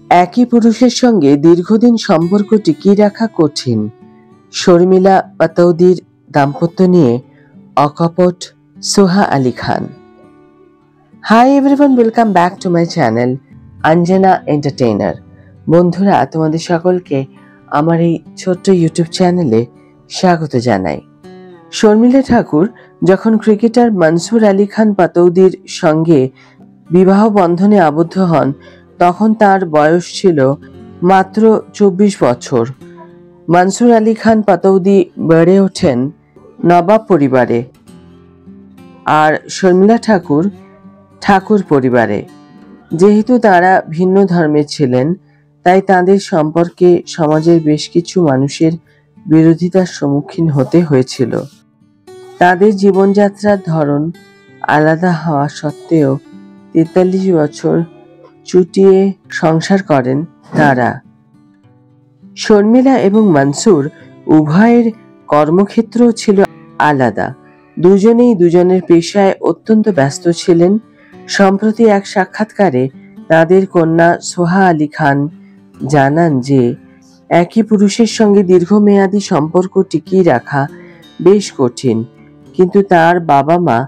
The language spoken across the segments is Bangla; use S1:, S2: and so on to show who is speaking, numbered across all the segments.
S1: একই পুরুষের সঙ্গে দীর্ঘদিন সম্পর্ক টিকিয়ে রাখা কঠিন। শর্মিলা পাতৌদির দাম্পত্য নিয়ে অকপট Soha Ali Khan. Hi everyone, welcome back to my channel Anjana entertainer. বন্ধুরা, তোমাদের সকলকে আমার এই ছোট্ট ইউটিউব চ্যানেলে স্বাগত জানাই। শর্মিলা ঠাকুর যখন ক্রিকেটার মনসুর আলী খান পাতৌদির সঙ্গে বিবাহ বন্ধনে আবদ্ধ হন, তখন তার বয়স ছিল মাত্র 24 বছর। মনসুর আলী খান পাতৌদি বেড়ে ওঠেন নবাব পরিবারে, আর শর্মিলা ঠাকুর ঠাকুর পরিবারে। যেহেতু তারা ভিন্ন ধর্মের ছিলেন, তাই তাদের সম্পর্কে সমাজের বেশ কিছু মানুষের বিরোধিতার সম্মুখীন হতে হয়েছিল। তাদের জীবনযাত্রার ধরন আলাদা হওয়া সত্ত্বেও 43 বছর চুটিয়ে সংসার করেন তারা। শর্মিলা এবং মনসুর উভয়ের কর্মক্ষেত্র ছিল আলাদা। দুজনেই দুজনের পেশায় অত্যন্ত ব্যস্ত ছিলেন। সম্প্রতি এক সাক্ষাৎকারে তাদের কন্যা সোহা আলী খান জানান যে একই পুরুষের সঙ্গে দীর্ঘমেয়াদী সম্পর্ক টিকিয়ে রাখা বেশ কঠিন, কিন্তু তার বাবা মা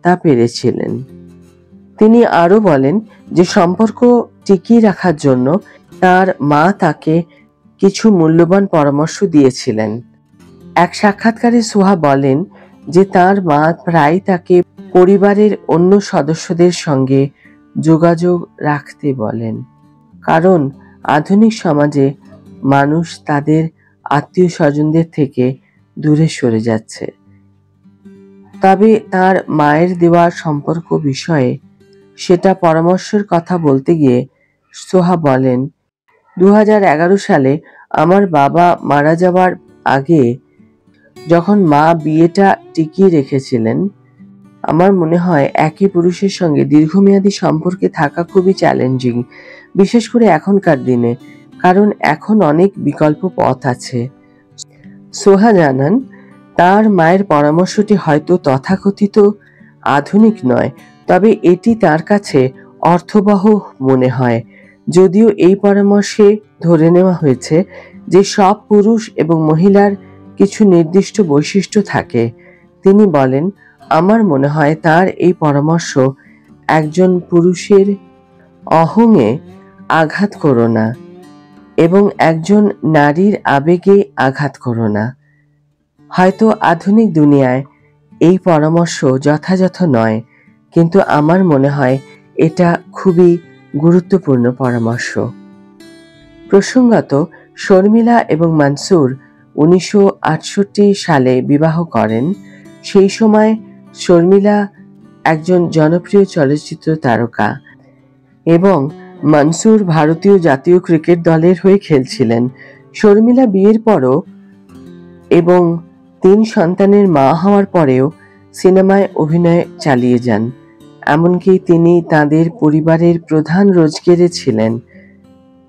S1: তা পেরেছিলেন। তিনি আরো বলেন যে সম্পর্ক টিকিয়ে রাখার জন্য তার মা তাকে কিছু মূল্যবান পরামর্শ দিয়েছিলেন। এক সাক্ষাৎকারে সোহা বলেন যে তার মা প্রায় তাকে পরিবারের অন্য সদস্যদের সঙ্গে যোগাযোগ রাখতে বলেন, কারণ আধুনিক সমাজে মানুষ তাদের আত্মীয় স্বজনদের থেকে দূরে সরে যাচ্ছে। তবে তার মায়ের দেওয়া সম্পর্ক বিষয়ে সেটা পরামর্শের কথা বলতে গিয়ে সোহা বলেন, 2011 সালে আমার বাবা মারা যাওয়ার আগে যখন মা বিয়েটা টিকিয়ে রেখেছিলেন, আমার মনে হয় একই পুরুষের সঙ্গে দীর্ঘমেয়াদী সম্পর্কে থাকা খুবই চ্যালেঞ্জিং, বিশেষ করে এখনকার দিনে, কারণ এখন অনেক বিকল্প পথ আছে। সোহা জানান, তার মায়ের পরামর্শটি হয়তো তথাকথিত আধুনিক নয়, তবে এটি তার কাছে অর্থবহ মনে হয়। যদিও এই পরামর্শে ধরে নেওয়া হয়েছে যে সব পুরুষ এবং মহিলার কিছু নির্দিষ্ট বৈশিষ্ট্য থাকে। তিনি বলেন, আমার মনে হয় তার এই পরামর্শ একজন পুরুষের অহংয়ে আঘাত করো না এবং একজন নারীর আবেগে আঘাত করো না। হয়তো আধুনিক দুনিয়ায় এই পরামর্শ যথাযথ নয়, কিন্তু আমার মনে হয় এটা খুবই গুরুত্বপূর্ণ পরামর্শ। প্রসঙ্গত, শর্মিলা এবং মনসুর 1968 সালে বিবাহ করেন। সেই সময় শর্মিলা একজন জনপ্রিয় চলচ্চিত্র তারকা এবং মনসুর ভারতীয় জাতীয় ক্রিকেট দলের হয়ে খেলছিলেন। শর্মিলা বিয়ের পরও এবং 3 সন্তানের মা হওয়ার পরেও সিনেমায় অভিনয় চালিয়ে যান। এমনকি তিনি তাদের পরিবারের প্রধান রোজগেরে ছিলেন,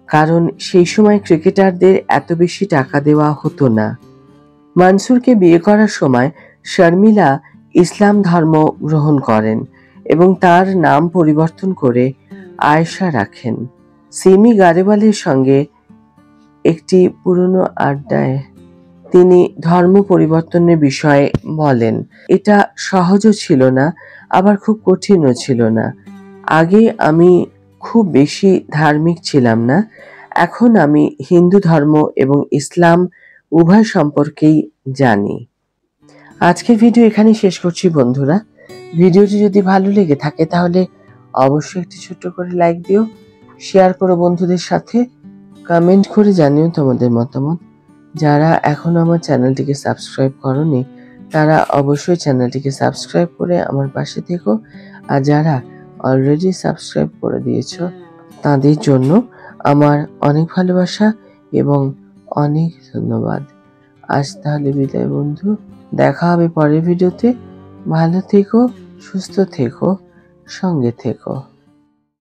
S1: কারণ সেই সময় ক্রিকেটারদের এত বেশি টাকা দেওয়া হতো না। মনসুরকে বিয়ে করার সময় শর্মিলা ইসলাম ধর্ম গ্রহণ করেন এবং তার নাম পরিবর্তন করে আয়েশা রাখেন। সিমি গারেওয়ালের সঙ্গে একটি পুরনো আড্ডায় তিনি ধর্ম পরিবর্তনের বিষয়ে বলেন, এটা সহজও ছিল না, আবার খুব কঠিনও ছিল না। আগে আমি খুব বেশি ধার্মিক ছিলাম না, এখন আমি হিন্দু ধর্ম এবং ইসলাম উভয় সম্পর্কেই জানি। আজকের ভিডিও এখানেই শেষ করছি বন্ধুরা। ভিডিওটি যদি ভালো লেগে থাকে তাহলে অবশ্যই একটি ছোট্ট করে লাইক দিও, শেয়ার করো বন্ধুদের সাথে, কমেন্ট করে জানিও তোমাদের মতামত। যারা এখনো আমার চ্যানেলটিকে সাবস্ক্রাইব করোনি তারা অবশ্যই চ্যানেলটিকে সাবস্ক্রাইব করে আমার পাশে থেকো, আর যারা অলরেডি সাবস্ক্রাইব করে দিয়েছো তাদের জন্য আমার অনেক ভালোবাসা এবং অনেক ধন্যবাদ। আজ তাহলে বিদায় বন্ধু, দেখা হবে পরের ভিডিওতে। ভালো থেকো, সুস্থ থেকো, সঙ্গে থেকো।